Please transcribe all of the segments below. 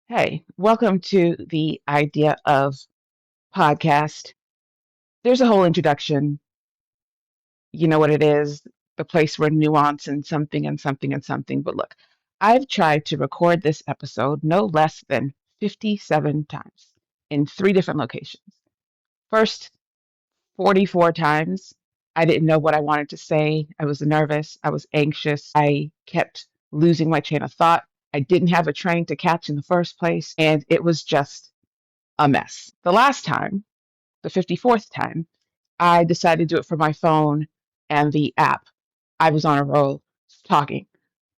Hey, welcome to the Idea of podcast. There's a whole introduction. You know what it is, the place where nuance and something and something and something. But look, I've tried to record this episode no less than 57 times in three different locations. First, 44 times, I didn't know what I wanted to say. I was nervous. I was anxious. I kept losing my train of thought. I didn't have a train to catch in the first place. And it was just a mess. The last time, the 54th time, I decided to do it for my phone and the app. I was on a roll talking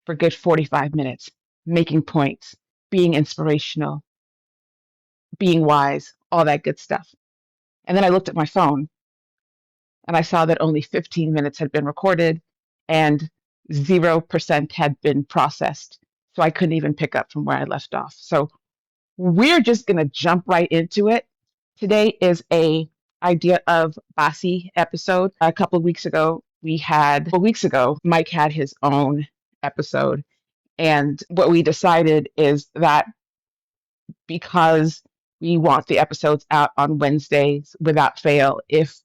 for a good 45 minutes, making points, being inspirational, being wise, all that good stuff. And then I looked at my phone and I saw that only 15 minutes had been recorded and 0% had been processed. So I couldn't even pick up from where I left off. So we're just going to jump right into it. Today is a Idea of Bassey episode. A couple of weeks ago, Mike had his own episode. And what we decided is that because we want the episodes out on Wednesdays without fail, if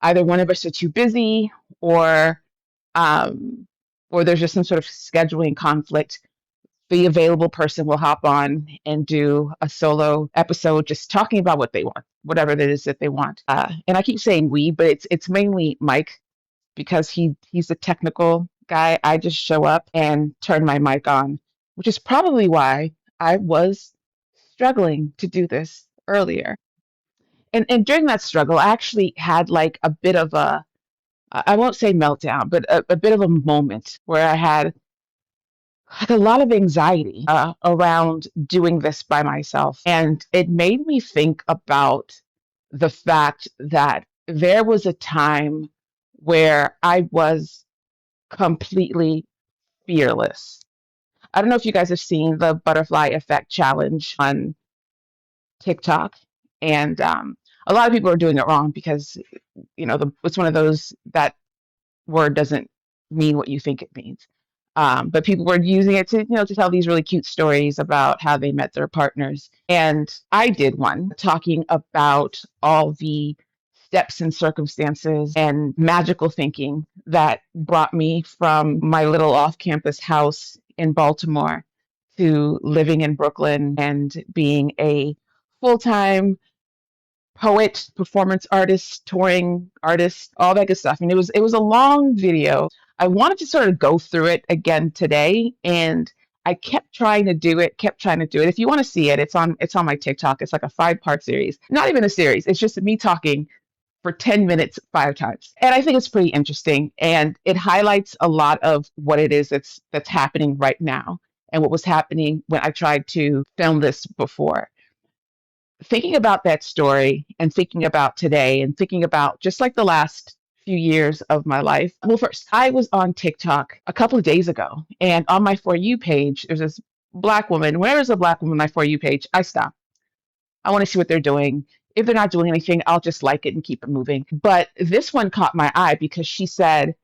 either one of us are too busy or um, or there's just some sort of scheduling conflict, the available person will hop on and do a solo episode just talking about what they want, whatever it is that they want. And I keep saying we, but it's mainly Mike because he's the technical guy. I just show up and turn my mic on, which is probably why I was struggling to do this earlier. And during that struggle, I actually had like a bit of I won't say meltdown, but a bit of a moment where I had like a lot of anxiety around doing this by myself. And it made me think about the fact that there was a time where I was completely fearless. I don't know if you guys have seen the butterfly effect challenge on TikTok. And a lot of people are doing it wrong because, it's one of those that word doesn't mean what you think it means. But people were using it to tell these really cute stories about how they met their partners. And I did one talking about all the steps and circumstances and magical thinking that brought me from my little off-campus house in Baltimore to living in Brooklyn and being a full-time poet, performance artist, touring artist, all that good stuff. And it was a long video. I wanted to sort of go through it again today, and I kept trying to do it, kept trying to do it. If you want to see it, it's on my TikTok. It's like a 5-part series. Not even a series. It's just me talking for 10 minutes 5 times. And I think it's pretty interesting, and it highlights a lot of what it is that's happening right now and what was happening when I tried to film this before. Thinking about that story and thinking about today and thinking about just like the last few years of my life. Well, first, I was on TikTok a couple of days ago, and on my For You page, there's this black woman. Where is a black woman on my For You page? I stop. I want to see what they're doing. If they're not doing anything, I'll just like it and keep it moving. But this one caught my eye because she said,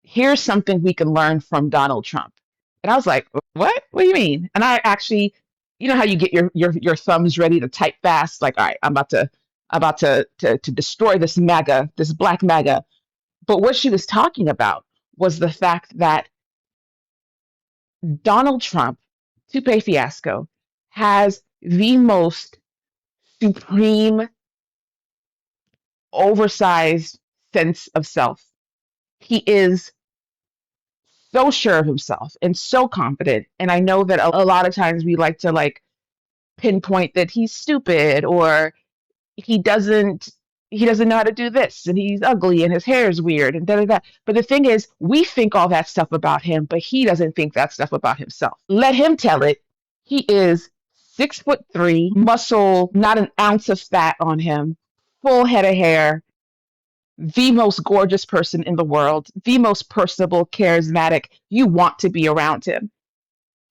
here's something we can learn from Donald Trump. And I was like, what? What do you mean? And I actually, you know how you get your thumbs ready to type fast, like, all right, I'm about to destroy this black MAGA. But what she was talking about was the fact that Donald Trump, Toupe Fiasco, has the most supreme, oversized sense of self. He is so sure of himself and so confident. And I know that a lot of times we like to like pinpoint that he's stupid or he doesn't he doesn't know how to do this and he's ugly and his hair is weird and da da da. But the thing is, we think all that stuff about him, but he doesn't think that stuff about himself. Let him tell it. He is 6'3", muscle, not an ounce of fat on him, full head of hair, the most gorgeous person in the world, the most personable, charismatic. You want to be around him.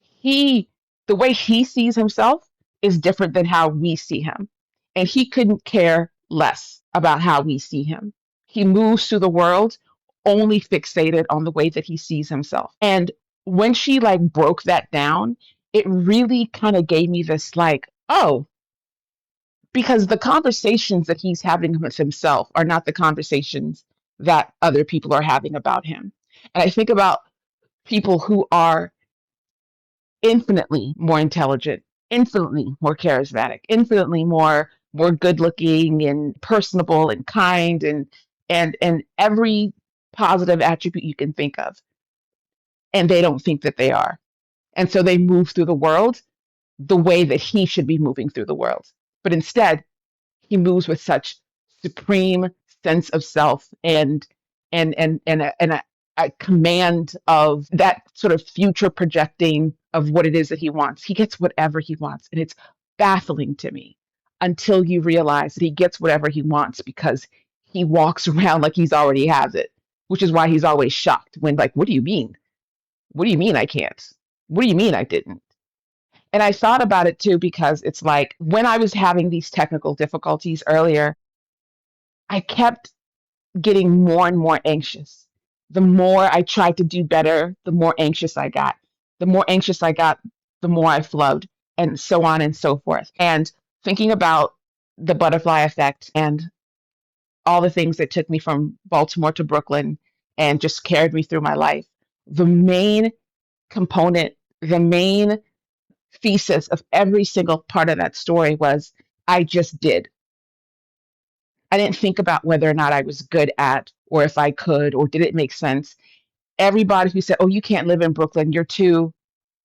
He, the way he sees himself is different than how we see him. And he couldn't care less about how we see him. He moves through the world only fixated on the way that he sees himself. And when she like broke that down it really kind of gave me this like, oh, because the conversations that he's having with himself are not the conversations that other people are having about him. And I think about people who are infinitely more intelligent, infinitely more charismatic, infinitely more good looking and personable and kind and every positive attribute you can think of. And they don't think that they are. And so they move through the world the way that he should be moving through the world. But instead, he moves with such supreme sense of self and a command of that sort of future projecting of what it is that he wants. He gets whatever he wants, and it's baffling to me until you realize that he gets whatever he wants because he walks around like he's already has it, which is why he's always shocked when like, what do you mean? What do you mean I can't? What do you mean I didn't? And I thought about it too because it's like when I was having these technical difficulties earlier, I kept getting more and more anxious. The more I tried to do better, the more anxious I got. The more anxious I got, the more I flowed, and so on and so forth. And thinking about the butterfly effect and all the things that took me from Baltimore to Brooklyn and just carried me through my life, the main component, the main thesis of every single part of that story was I just did. I didn't think about whether or not I was good at or if I could or did it make sense. Everybody who said, "Oh, you can't live in Brooklyn. You're too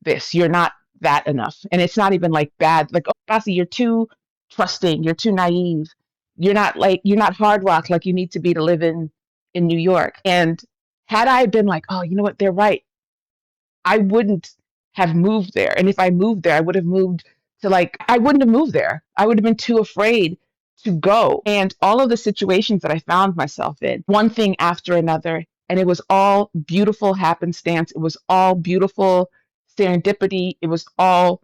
this. You're not that enough." And it's not even like bad. Like, "Oh, Bassey, you're too trusting. You're too naive. You're not hard rock like you need to be to live in New York." And had I been like, "Oh, you know what? They're right. I wouldn't have moved there. And if I moved there, I would have moved to like, I wouldn't have moved there. I would have been too afraid to go." And all of the situations that I found myself in, one thing after another, and it was all beautiful happenstance. It was all beautiful serendipity. It was all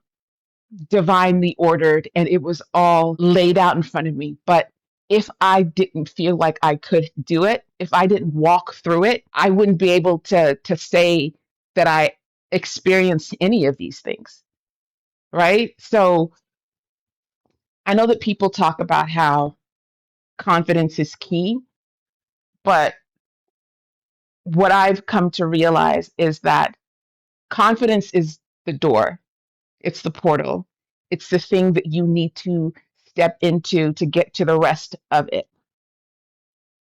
divinely ordered and it was all laid out in front of me. But if I didn't feel like I could do it, if I didn't walk through it, I wouldn't be able to say that I experienced any of these things, right? So I know that people talk about how confidence is key, but what I've come to realize is that confidence is the door, it's the portal, it's the thing that you need to step into to get to the rest of it.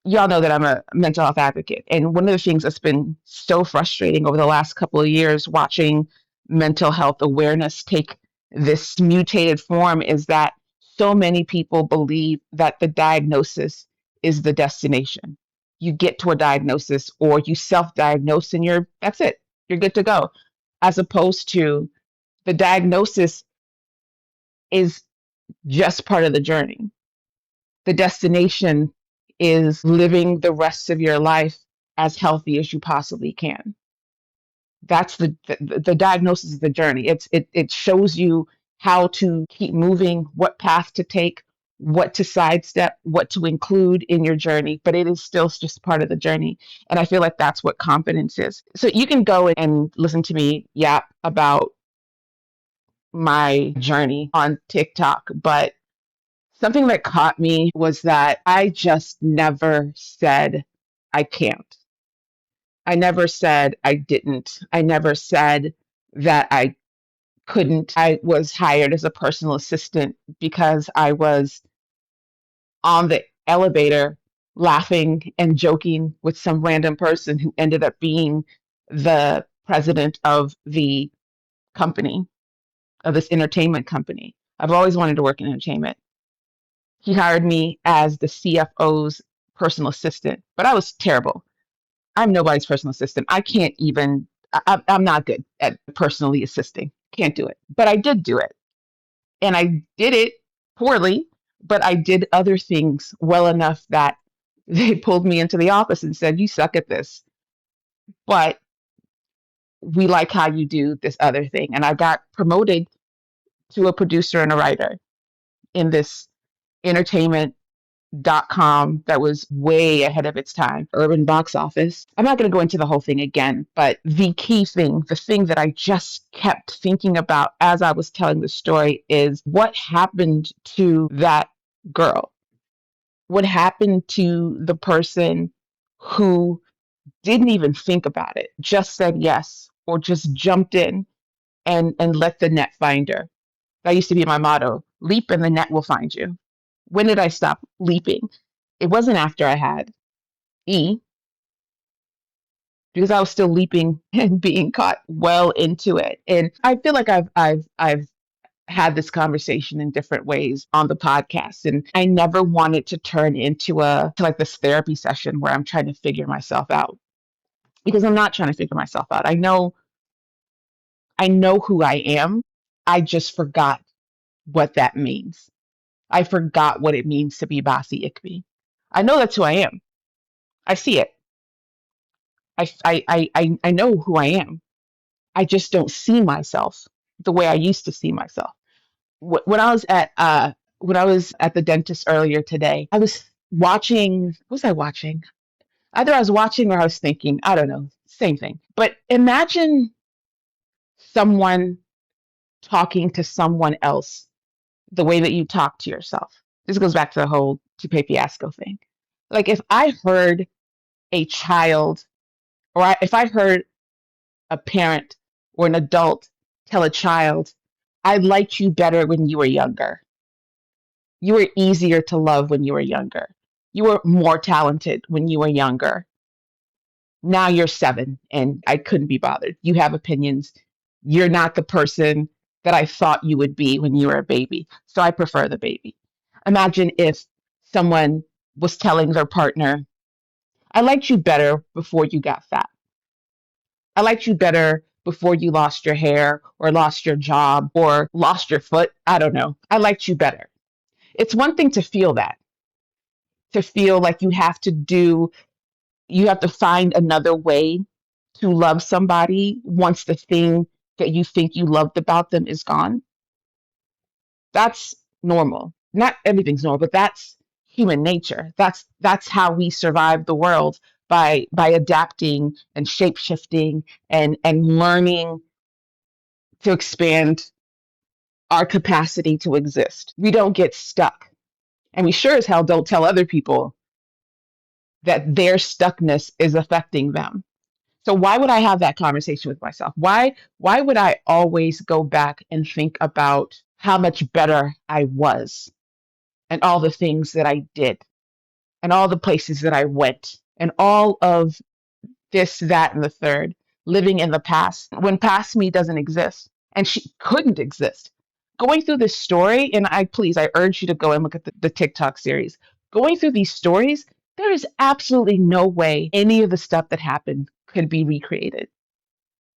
Y'all know that I'm a mental health advocate. And one of the things that's been so frustrating over the last couple of years, watching mental health awareness take this mutated form, is that so many people believe that the diagnosis is the destination. You get to a diagnosis or you self diagnose and that's it, you're good to go. As opposed to the diagnosis is just part of the journey. The destination is living the rest of your life as healthy as you possibly can. That's the diagnosis of the journey. It shows you how to keep moving, what path to take, what to sidestep, what to include in your journey, but it is still just part of the journey. And I feel like that's what confidence is. So you can go and listen to me yap about my journey on TikTok, but something that caught me was that I just never said I can't. I never said I didn't. I never said that I couldn't. I was hired as a personal assistant because I was on the elevator laughing and joking with some random person who ended up being the president of the company, of this entertainment company. I've always wanted to work in entertainment. He hired me as the CFO's personal assistant, but I was terrible. I'm nobody's personal assistant. I can't even, I'm not good at personally assisting. Can't do it. But I did do it. And I did it poorly, but I did other things well enough that they pulled me into the office and said, "You suck at this, but we like how you do this other thing." And I got promoted to a producer and a writer in this entertainment com that was way ahead of its time, urban box office. I'm not going to go into the whole thing again, but the key thing, the thing that I just kept thinking about as I was telling the story is what happened to that girl? What happened to the person who didn't even think about it, just said yes, or just jumped in and let the net find her? That used to be my motto: leap and the net will find you. When did I stop leaping? It wasn't after I had E, because I was still leaping and being caught well into it. And I feel like I've had this conversation in different ways on the podcast, and I never wanted to turn into a to like this therapy session where I'm trying to figure myself out, because I'm not trying to figure myself out. I know who I am. I just forgot what that means. I forgot what it means to be Bossy Ikby. I know that's who I am. I see it. I know who I am. I just don't see myself the way I used to see myself. When I was at the dentist earlier today, I was watching. What was I watching? Either I was watching or I was thinking. I don't know. Same thing. But imagine someone talking to someone else the way that you talk to yourself. This goes back to the whole Tupe Fiasco thing. Like if I heard a child, if I heard a parent or an adult tell a child, I liked you better when you were younger. You were easier to love when you were younger. You were more talented when you were younger. Now you're 7 and I couldn't be bothered. You have opinions. You're not the person that I thought you would be when you were a baby. So I prefer the baby. Imagine if someone was telling their partner, I liked you better before you got fat. I liked you better before you lost your hair or lost your job or lost your foot. I don't know. I liked you better. It's one thing to feel that, to feel like you have to find another way to love somebody once the thing that you think you loved about them is gone. That's normal. Not everything's normal, but that's human nature. That's how we survive the world, by adapting and shape shifting and learning to expand our capacity to exist. We don't get stuck. And we sure as hell don't tell other people that their stuckness is affecting them. So why would I have that conversation with myself? Why would I always go back and think about how much better I was and all the things that I did and all the places that I went and all of this, that, and the third, living in the past when past me doesn't exist and she couldn't exist. Going through this story, and I urge you to go and look at the TikTok series. Going through these stories, there is absolutely no way any of the stuff that happened could be recreated.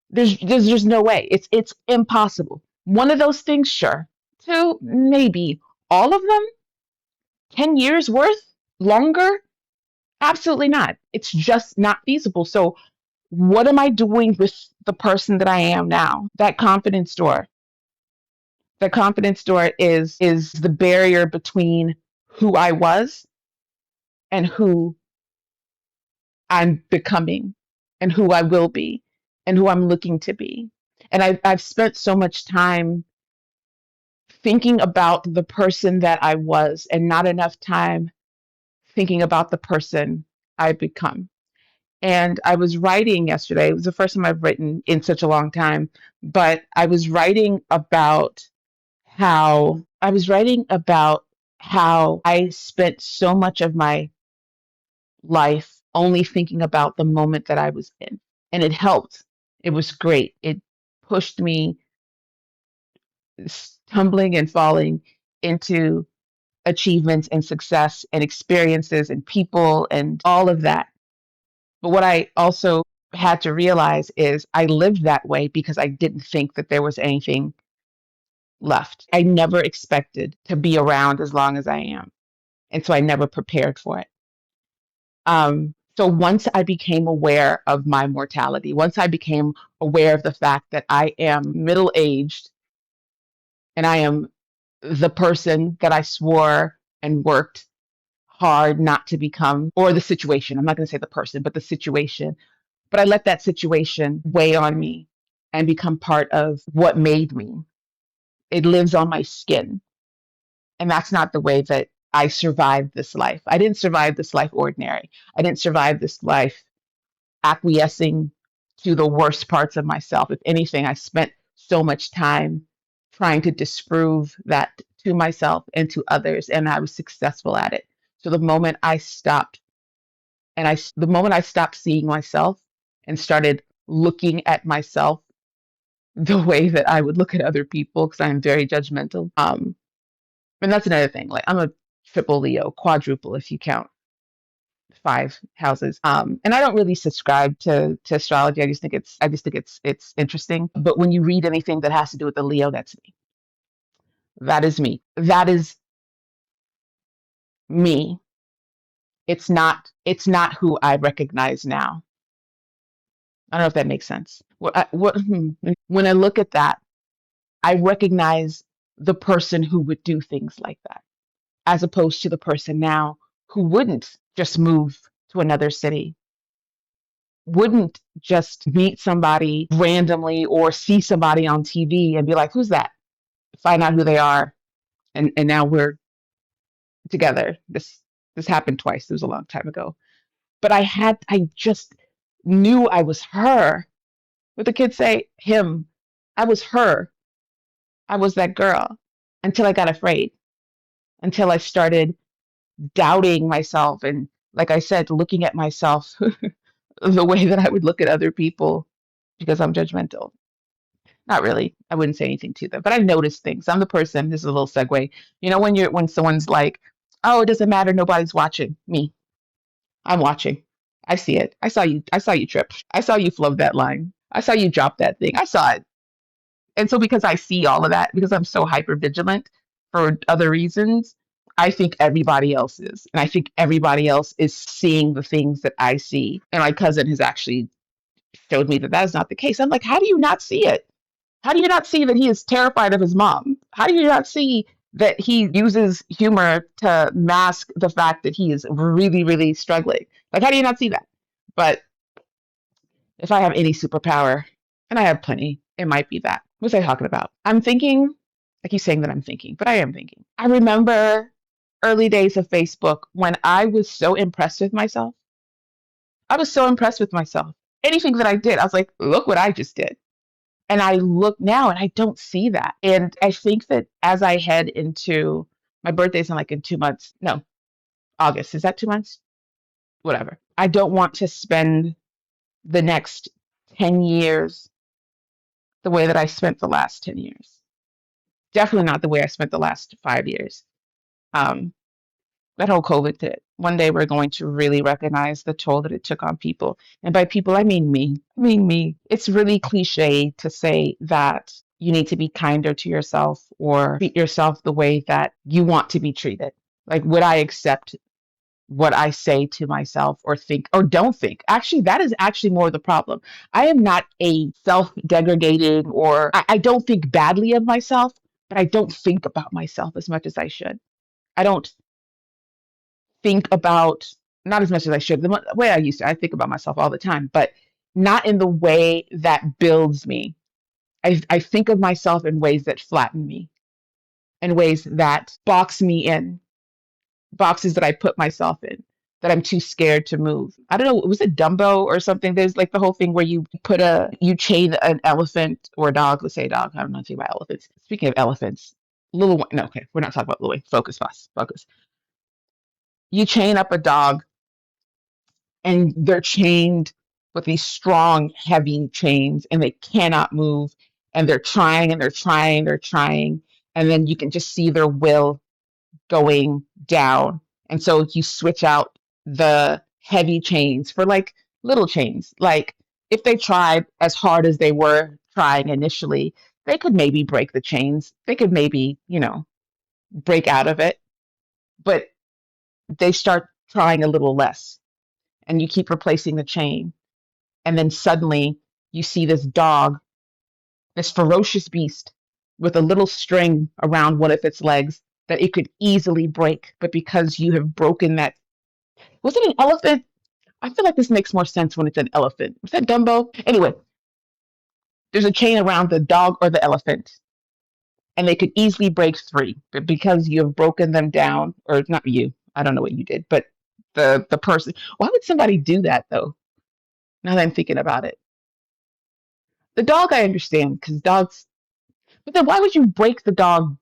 There's just no way. It's impossible. One of those things, sure. Two, maybe. All of them? 10 years worth? Longer? Absolutely not. It's just not feasible. So what am I doing with the person that I am now? That confidence door. The confidence door is the barrier between who I was and who I'm becoming and who I will be and who I'm looking to be. And I've spent so much time thinking about the person that I was and not enough time thinking about the person I've become. And I was writing yesterday. It was the first time I've written in such a long time, but I was writing about how I spent so much of my life only thinking about the moment that I was in. And it helped. It was great. It pushed me tumbling and falling into achievements and success and experiences and people and all of that. But what I also had to realize is I lived that way because I didn't think that there was anything left. I never expected to be around as long as I am. And so I never prepared for it. So once I became aware of my mortality, once I became aware of the fact that I am middle aged and I am the person that I swore and worked hard not to become, or the situation, I'm not going to say the person, but the situation, but I let that situation weigh on me and become part of what made me. It lives on my skin. And that's not the way that I survived this life. I didn't survive this life ordinary. I didn't survive this life acquiescing to the worst parts of myself. If anything, I spent so much time trying to disprove that to myself and to others, and I was successful at it. So the moment I stopped seeing myself and started looking at myself the way that I would look at other people, because I'm very judgmental. And that's another thing. Like I'm a triple Leo, quadruple if you count five houses. And I don't really subscribe to astrology. I just think it's interesting. But when you read anything that has to do with the Leo, that's me. That is me. That is me. It's not who I recognize now. I don't know if that makes sense. When I look at that, I recognize the person who would do things like that, as opposed to the person now who wouldn't just move to another city, wouldn't just meet somebody randomly or see somebody on TV and be like, who's that? Find out who they are. And now we're together. This happened twice. It was a long time ago. But I just knew I was her. What the kids say, him. I was her. I was that girl until I got afraid, until I started doubting myself. And like I said, looking at myself the way that I would look at other people because I'm judgmental. Not really. I wouldn't say anything to them, but I noticed things. I'm the person, this is a little segue. When someone's like, oh, it doesn't matter, nobody's watching me. I'm watching. I see it. I saw you trip. I saw you float that line. I saw you drop that thing. I saw it. And so because I see all of that, because I'm so hyper vigilant for other reasons, I think everybody else is. And I think everybody else is seeing the things that I see. And my cousin has actually showed me that that is not the case. I'm like, how do you not see it? How do you not see that he is terrified of his mom? How do you not see that he uses humor to mask the fact that he is really, really struggling? Like, how do you not see that? But if I have any superpower, and I have plenty, it might be that. What was I talking about? I'm thinking, I keep saying that I'm thinking, but I am thinking. I remember early days of Facebook when I was so impressed with myself. I was so impressed with myself. Anything that I did, I was like, look what I just did. And I look now and I don't see that. And I think that as I head into my birthday's in 2 months. No, August. Is that 2 months? Whatever. I don't want to spend the next 10 years the way that I spent the last 10 years. Definitely not the way I spent the last 5 years. Um, that whole COVID thing. One day we're going to really recognize the toll that it took on people. And by people, I mean me. I mean me. It's really cliche to say that you need to be kinder to yourself or treat yourself the way that you want to be treated. Like, would I accept what I say to myself or think or don't think? Actually, that is actually more the problem. I am not a self degrading or I don't think badly of myself, but I don't think about myself as much as I should. I don't think about not as much as I should. The way I used to, I think about myself all the time, but not in the way that builds me. I think of myself in ways that flatten me, in ways that box me in, boxes that I put myself in, that I'm too scared to move. I don't know, was it Dumbo or something? There's like the whole thing where you chain an elephant or a dog, let's say a dog. I don't know anything about elephants. Speaking of elephants, little one, no, okay, we're not talking about Louis. Focus, boss, focus. You chain up a dog and they're chained with these strong, heavy chains and they cannot move. And they're trying and they're trying, they're trying. And then you can just see their will going down. And so you switch out the heavy chains for like little chains. Like if they tried as hard as they were trying initially, they could maybe break the chains. They could maybe, break out of it. But they start trying a little less and you keep replacing the chain. And then suddenly you see this dog, this ferocious beast with a little string around one of its legs that it could easily break, but because you have broken that, was it an elephant? I feel like this makes more sense when it's an elephant. Was that Dumbo? Anyway, there's a chain around the dog or the elephant, and they could easily break free. But because you have broken them down, or not you, I don't know what you did, but the person. Why would somebody do that though? Now that I'm thinking about it, the dog I understand because dogs. But then why would you break the dog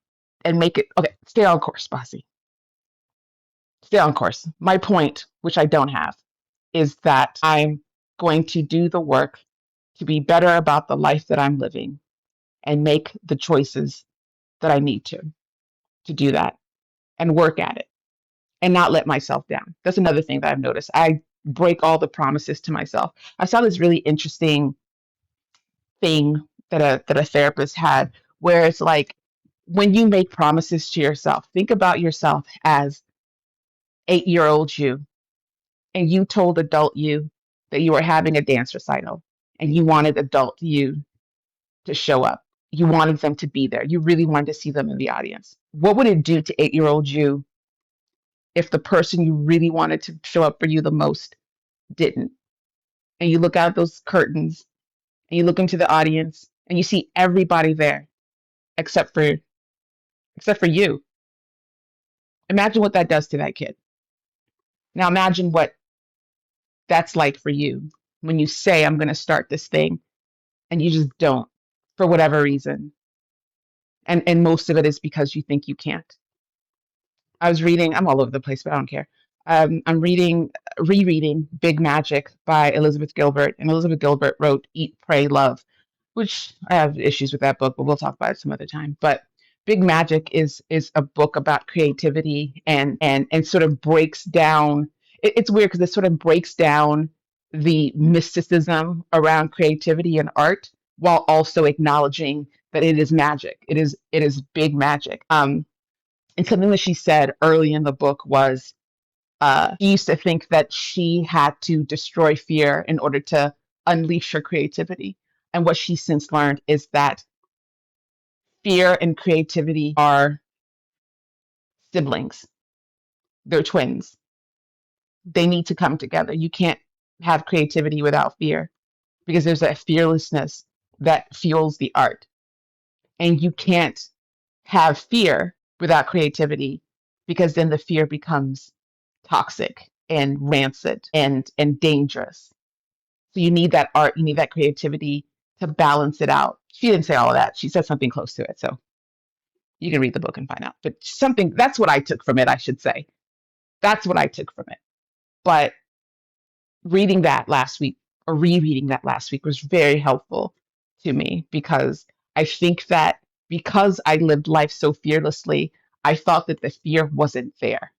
and make it okay? Stay on course, Bossy. Stay on course. My point, which I don't have, is that I'm going to do the work to be better about the life that I'm living and make the choices that I need to do that and work at it and not let myself down. That's another thing that I've noticed. I break all the promises to myself. I saw this really interesting thing that a therapist had where it's like when you make promises to yourself, think about yourself as 8-year old you, and you told adult you that you were having a dance recital and you wanted adult you to show up. You wanted them to be there. You really wanted to see them in the audience. What would it do to 8-year old you if the person you really wanted to show up for you the most didn't? And you look out those curtains and you look into the audience and you see everybody there except for you. Imagine what that does to that kid. Now imagine what that's like for you when you say I'm going to start this thing and you just don't for whatever reason. And most of it is because you think you can't. I was reading, I'm all over the place, but I don't care. I'm rereading Big Magic by Elizabeth Gilbert, and Elizabeth Gilbert wrote Eat, Pray, Love, which I have issues with that book, but we'll talk about it some other time. But Big Magic is a book about creativity and sort of breaks down. It's weird because it sort of breaks down the mysticism around creativity and art while also acknowledging that it is magic. It is big magic. And something that she said early in the book was she used to think that she had to destroy fear in order to unleash her creativity. And what she's since learned is that fear and creativity are siblings, they're twins. They need to come together. You can't have creativity without fear because there's that fearlessness that fuels the art. And you can't have fear without creativity because then the fear becomes toxic and rancid and dangerous. So you need that art, you need that creativity to balance it out. She didn't say all of that. She said something close to it. So you can read the book and find out. But something that's what I took from it, I should say. That's what I took from it. But reading that last week or rereading that last week was very helpful to me because I think that because I lived life so fearlessly, I thought that the fear wasn't there.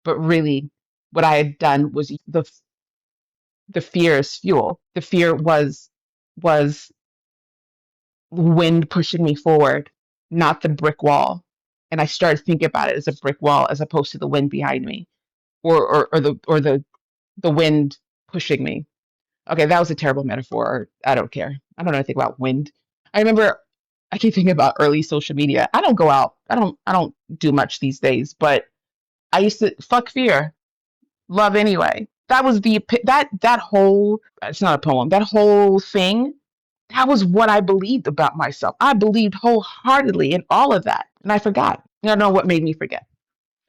But really, what I had done was the fear as fuel. The fear was wind pushing me forward, not the brick wall. And I started thinking about it as a brick wall as opposed to the wind behind me or the wind pushing me. Okay, that was a terrible metaphor. I don't care. I don't know anything about wind. I remember I keep thinking about early social media. I don't go out. I don't do much these days, but I used to fuck fear, love anyway. That was that whole it's not a poem. That whole thing, that was what I believed about myself. I believed wholeheartedly in all of that. And I forgot. I don't know what made me forget,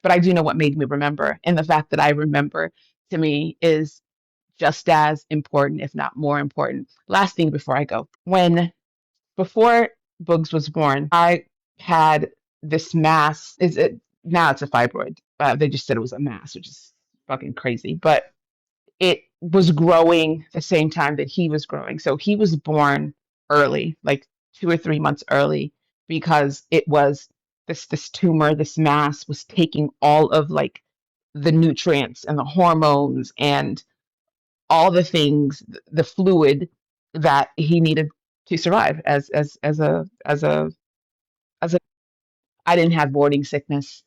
but I do know what made me remember. And the fact that I remember to me is just as important, if not more important. Last thing before I go. Before Bugs was born, I had this mass. Is it now it's a fibroid. They just said it was a mass, which is fucking crazy. But it was growing the same time that he was growing. So he was born early, like 2 or 3 months early, because it was this tumor, this mass was taking all of like the nutrients and the hormones and all the things, the fluid that he needed to survive as a I didn't have morning sickness.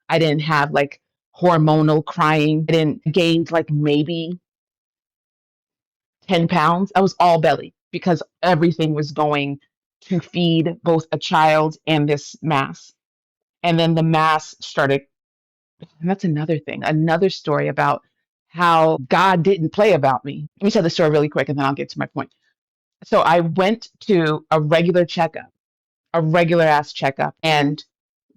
I didn't have like hormonal crying. I didn't gain like maybe 10 pounds. I was all belly because everything was going to feed both a child and this mass. And then the mass started. And that's another thing, another story about how God didn't play about me. Let me tell the story really quick and then I'll get to my point. So I went to a regular checkup, a regular ass checkup. And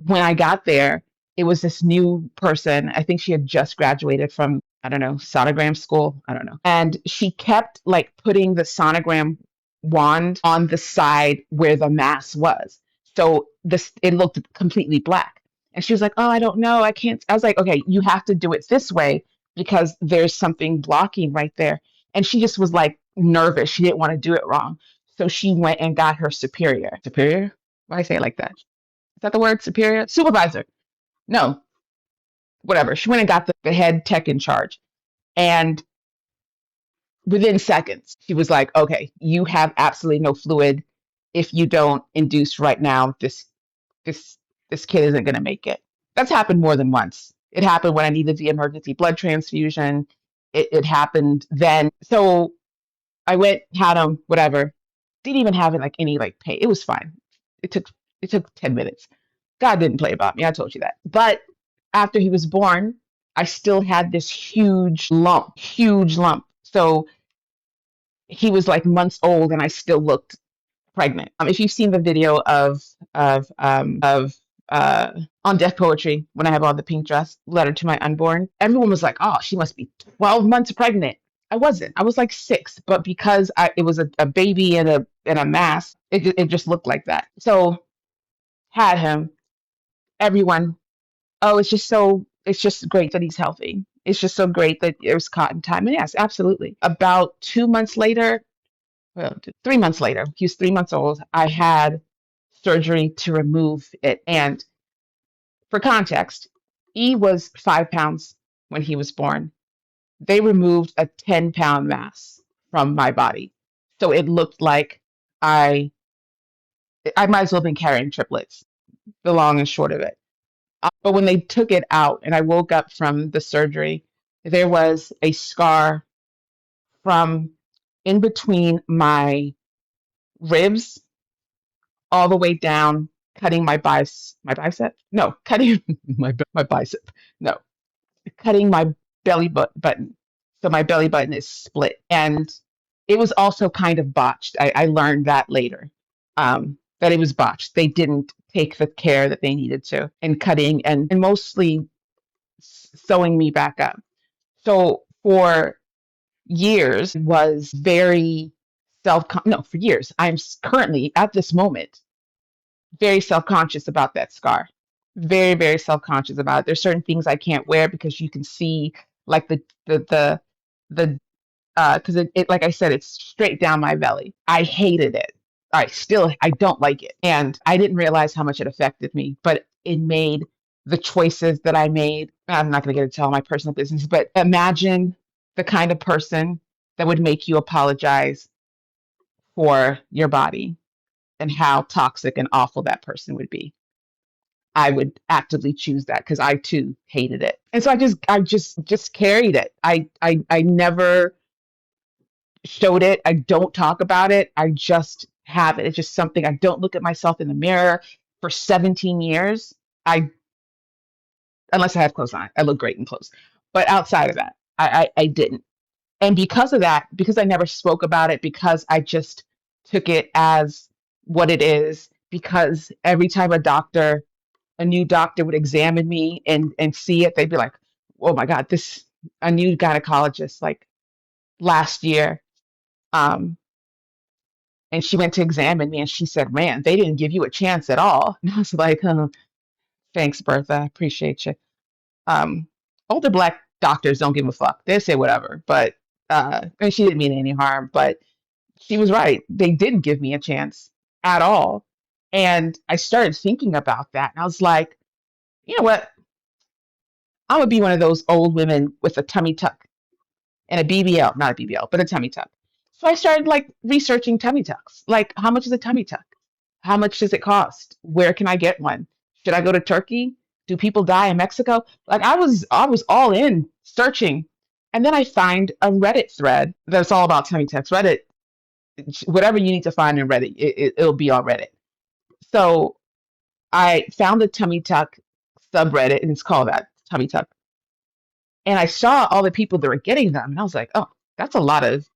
when I got there, it was this new person. I think she had just graduated from, I don't know, sonogram school. I don't know. And she kept like putting the sonogram wand on the side where the mass was. So this, it looked completely black. And she was like, "Oh, I don't know. I can't." I was like, "Okay, you have to do it this way because there's something blocking right there." And she just was like nervous. She didn't want to do it wrong. So she went and got her superior. Superior? Why do I say it like that? Is that the word superior? Supervisor. No, whatever. She went and got the head tech in charge. And within seconds, she was like, "Okay, you have absolutely no fluid. If you don't induce right now, this this kid isn't gonna make it." That's happened more than once. It happened when I needed the emergency blood transfusion. It happened then. So I went, had him, whatever. Didn't even have it like any like pain. It was fine. It took it took 10 minutes. God didn't play about me. I told you that. But after he was born, I still had this huge lump, huge lump. So he was like months old and I still looked pregnant. If you've seen the video of on Deaf Poetry when I have on the pink dress, letter to my unborn, everyone was like, "Oh, she must be 12 months pregnant." I wasn't. I was like 6, but because it was a baby and a mass, it just looked like that. So had him. Everyone, "Oh, it's just great that he's healthy. It's just so great that it was cotton time." And yes, absolutely. About 2 months later, well, 3 months later, he was 3 months old. I had surgery to remove it. And for context, E was 5 pounds when he was born. They removed a 10-pound mass from my body. So it looked like I I might as well have been carrying triplets, the long and short of it. But when they took it out and I woke up from the surgery, there was a scar from in between my ribs all the way down, cutting my bicep? No, cutting my bicep. No, cutting my button. So my belly button is split. And it was also kind of botched. I learned that later, that it was botched. They didn't take the care that they needed to in cutting and mostly sewing me back up. So for years was very no, for years. I'm currently at this moment very self-conscious about that scar. Very, very self-conscious about it. There's certain things I can't wear because you can see like the because it like I said, it's straight down my belly. I hated it. I don't like it. And I didn't realize how much it affected me, but it made the choices that I made. I'm not gonna get into all my personal business, but imagine the kind of person that would make you apologize for your body and how toxic and awful that person would be. I would actively choose that because I too hated it. And so I just carried it. I never showed it. I don't talk about it. I just have it. It's just something. I don't look at myself in the mirror for 17 years. I Unless I have clothes on. I look great in clothes. But outside of that, I didn't. And because of that, because I never spoke about it, because I just took it as what it is, because every time a new doctor would examine me and see it, they'd be like, "Oh my God, this a new gynecologist like last year." Um, and she went to examine me and she said, "Man, they didn't give you a chance at all." And I was like, "Oh, thanks, Bertha. I appreciate you." Um, Older black doctors don't give a fuck. They say whatever. But and she didn't mean any harm, but she was right. They didn't give me a chance at all. And I started thinking about that. And I was like, you know what? I would be one of those old women with a tummy tuck and a BBL, not a BBL, but a tummy tuck. So I started like researching tummy tucks. Like, how much is a tummy tuck? How much does it cost? Where can I get one? Should I go to Turkey? Do people die in Mexico? Like I was all in searching. And then I find a Reddit thread that's all about tummy tucks. Reddit, whatever you need to find in Reddit, it'll be on Reddit. So I found the tummy tuck subreddit, and it's called that, tummy tuck. And I saw all the people that were getting them, and I was like, oh, that's a lot of.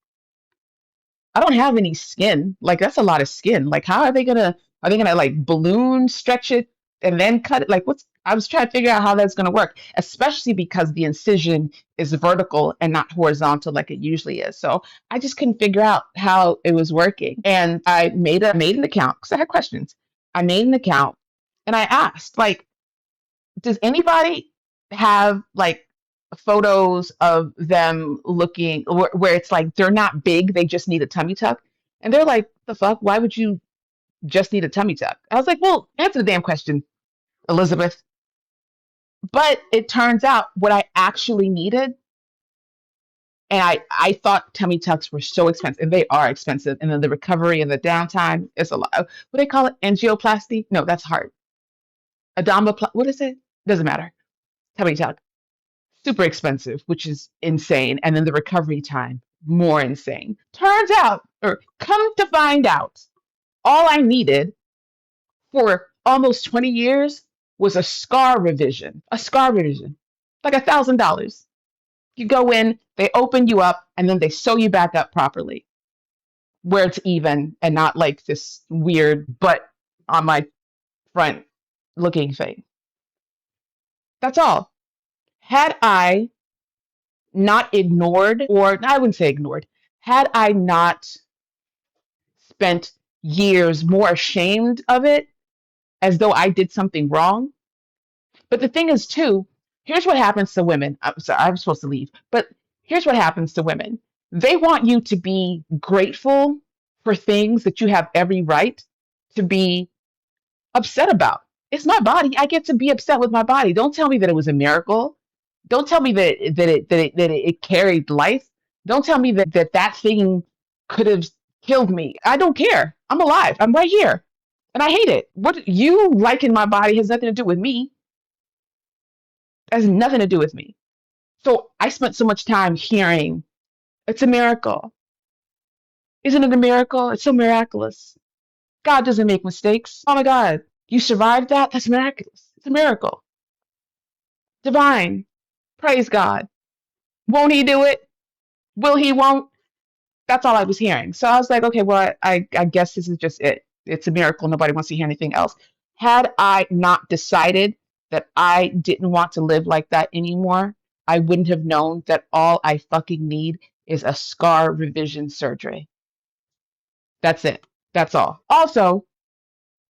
I don't have any skin. Like that's a lot of skin. Like how are they gonna? Are they gonna like balloon stretch it and then cut it? Like what's? I was trying to figure out how that's gonna work, especially because the incision is vertical and not horizontal like it usually is. So I just couldn't figure out how it was working. And I made an account because I had questions. I made an account and I asked, like, does anybody have like photos of them looking where it's like they're not big, they just need a tummy tuck? And they're like, the fuck? Why would you just need a tummy tuck? I was like, well, answer the damn question, Elizabeth. But it turns out what I actually needed, and I thought tummy tucks were so expensive, and they are expensive. And then the recovery and the downtime is a lot. What do they call it? Angioplasty? No, that's heart. Abdominoplasty. What is it? Doesn't matter. Tummy tuck. Super expensive, which is insane. And then the recovery time, more insane. Turns out, or come to find out, all I needed for almost 20 years was a scar revision. A scar revision. Like $1,000. You go in, they open you up, and then they sew you back up properly, where it's even and not like this weird butt on my front looking thing. That's all. Had I not ignored, or I wouldn't say ignored, had I not spent years more ashamed of it as though I did something wrong. But the thing is, too, here's what happens to women. I'm sorry, I'm supposed to leave, but here's what happens to women. They want you to be grateful for things that you have every right to be upset about. It's my body. I get to be upset with my body. Don't tell me that it was a miracle. Don't tell me that it carried life. Don't tell me that thing could have killed me. I don't care. I'm alive. I'm right here, and I hate it. What you liking my body has nothing to do with me. It has nothing to do with me. So I spent so much time hearing it's a miracle. Isn't it a miracle? It's so miraculous. God doesn't make mistakes. Oh my God, you survived that? That's miraculous. It's a miracle. Divine. Praise God. Won't he do it? Will he? Won't? That's all I was hearing. So I was like, okay, well, I guess this is just it. It's a miracle. Nobody wants to hear anything else. Had I not decided that I didn't want to live like that anymore, I wouldn't have known that all I fucking need is a scar revision surgery. That's it. That's all. Also,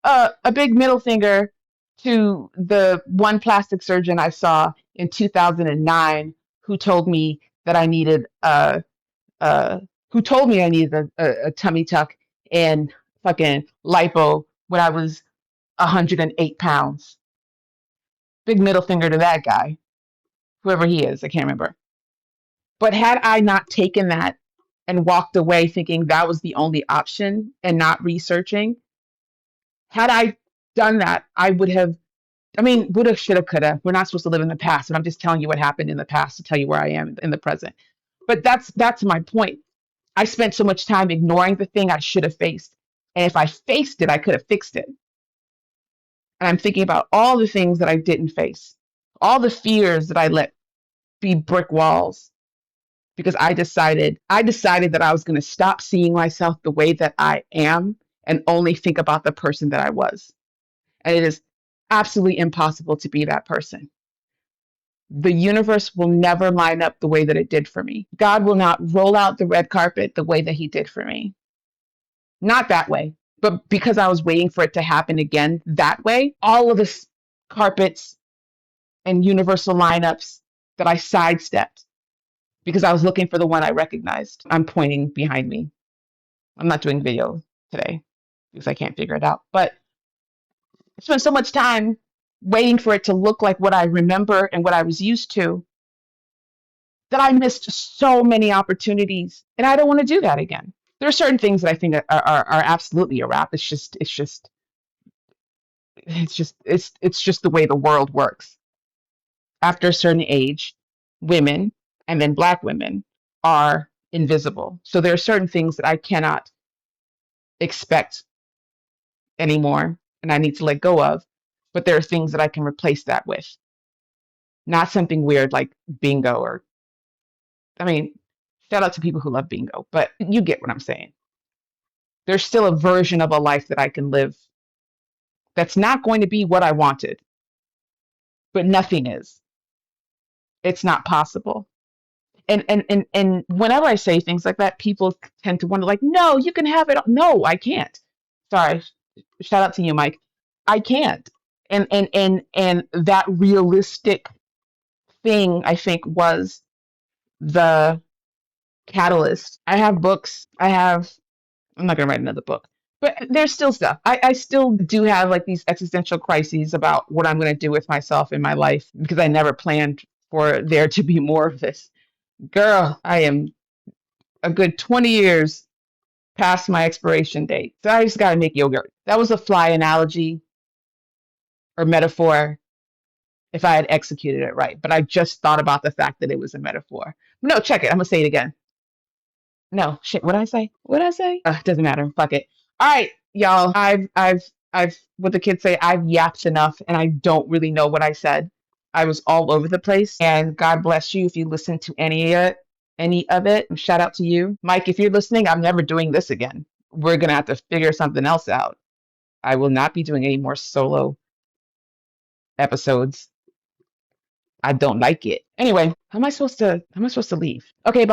a big middle finger to the one plastic surgeon I saw in 2009 who told me that I needed uh, who told me I needed a tummy tuck and fucking lipo when I was 108 pounds. Big middle finger to that guy, whoever he is, I can't remember. But had I not taken that and walked away thinking that was the only option and not researching, had I done that, I would have, I mean, woulda, shoulda, coulda. We're not supposed to live in the past, but I'm just telling you what happened in the past to tell you where I am in the present. But that's my point. I spent so much time ignoring the thing I should have faced. And if I faced it, I could have fixed it. And I'm thinking about all the things that I didn't face, all the fears that I let be brick walls because I decided that I was going to stop seeing myself the way that I am and only think about the person that I was. And it is absolutely impossible to be that person. The universe will never line up the way that it did for me. God will not roll out the red carpet the way that he did for me. Not that way. But because I was waiting for it to happen again that way, all of the carpets and universal lineups that I sidestepped because I was looking for the one I recognized. I'm pointing behind me. I'm not doing video today because I can't figure it out. But I spent so much time waiting for it to look like what I remember and what I was used to that I missed so many opportunities. And I don't want to do that again. There are certain things that I think are absolutely a wrap. It's just the way the world works. After a certain age, women and then Black women are invisible. So there are certain things that I cannot expect anymore and I need to let go of. but there are things that I can replace that with, not something weird like bingo or, I mean, shout out to people who love bingo, but you get what I'm saying. There's still a version of a life that I can live that's not going to be what I wanted, but nothing is. It's not possible. And whenever I say things like that, people tend to wonder, like, no, you can have it. No, I can't. Sorry. Shout out to you, Mike. I can't. And that realistic thing, I think, was the catalyst. I have books. I'm not gonna write another book. But there's still stuff. I still do have like these existential crises about what I'm gonna do with myself in my life because I never planned for there to be more of this. Girl, I am a good 20 years past my expiration date. So I just got to make yogurt. That was a fly analogy or metaphor if I had executed it right. But I just thought about the fact that it was a metaphor. No, check it. I'm going to say it again. No, shit. What did I say? What did I say? Doesn't matter. Fuck it. All right, y'all. What the kids say, I've yapped enough and I don't really know what I said. I was all over the place. And God bless you if you listen to any of it. Shout out to you. Mike, if you're listening, I'm never doing this again. We're going to have to figure something else out. I will not be doing any more solo episodes. I don't like it. Anyway, how am I supposed to leave? Okay, bye.